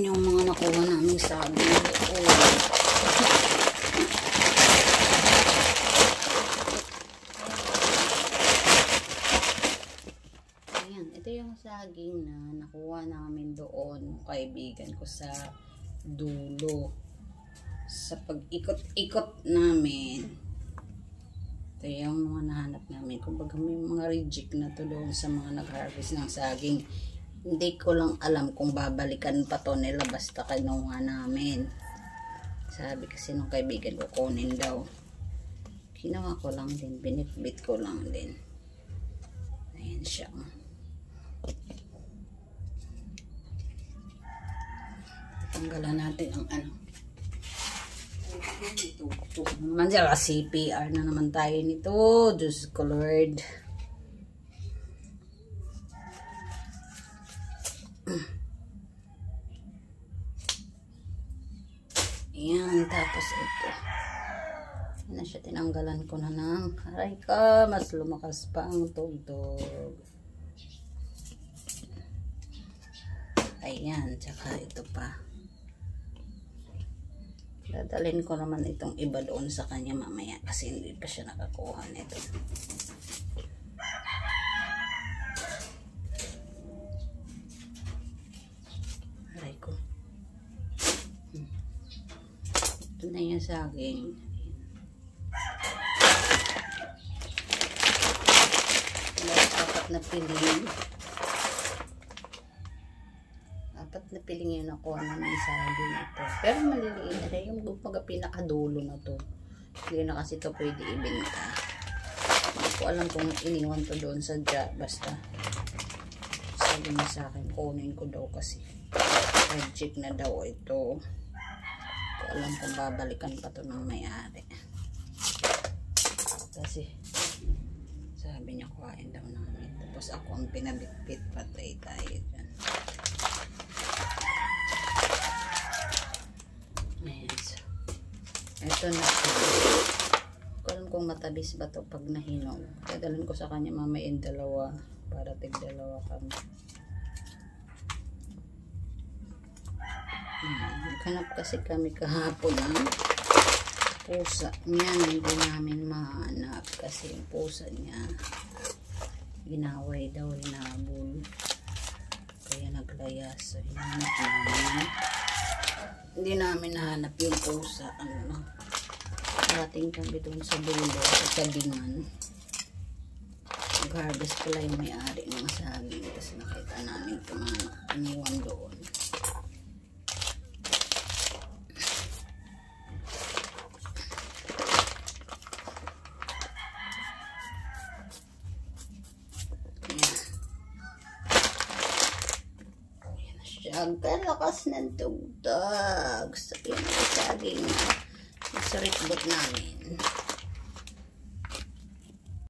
Yung mga nakuha namin sabi ayan, ito yung saging na nakuha namin doon, kaibigan ko sa dulo sa pag-ikot-ikot namin. Ito yung mga nahanap namin, kumbaga may mga reject na to doon sa mga nag-harvest ng saging. Hindi ko lang alam kung babalikan pa to nila, basta kinuha namin. Sabi kasi nung kaibigan ko kunin daw. Kinuha ko lang din, binitbit ko lang din. Ayan siya. Tanggalan natin ang ano. Ito naman siya, CPR na naman tayo nito. Diyos ko Lord. Ayan, tapos ito. Ayan na siya, tinanggalan ko na ng aray ka, mas lumakas pa ang tugtog. Ayan, tsaka ito pa. Dadalhin ko naman itong iba doon sa kanya mamaya kasi hindi pa siya nakakuha nito. Aray ko. Ito na yung saging. Apat na piling. Apat na piling yung nakuha namin saging ito. Pero maliliit na yung pinakadulo na to. Hindi na kasi ito pwede ibenta. Hindi ko alam kung iniwan to doon sa jar. Basta sabi niya sa akin, kunin ko daw kasi reject na daw ito. Alam kung babalikan pa to ng may-ari kasi sabi niya kuhain daw namin, tapos ako ang pinabitbit, patay tayo dyan. Ayan, so ito na ko alam kung matabis ba to pag nahinog. Dadalhin ko sa kanya mamaya yung dalawa para tig-dalawa kami. Naghanap kasi kami kahapon ng pusa niya, hindi namin mahanap kasi yung pusa niya ginaway daw, hinabol kaya naglayas. So hinanap namin, hindi namin nahanap yung pusa. Ano, parating kami doon sa dulo sa sabingan, nag-harvest pala yung may-ari ng saging kasi nakita namin iniwan doon. Ang kalakas ng tugtog. So, yun ang saging sa ripbot namin.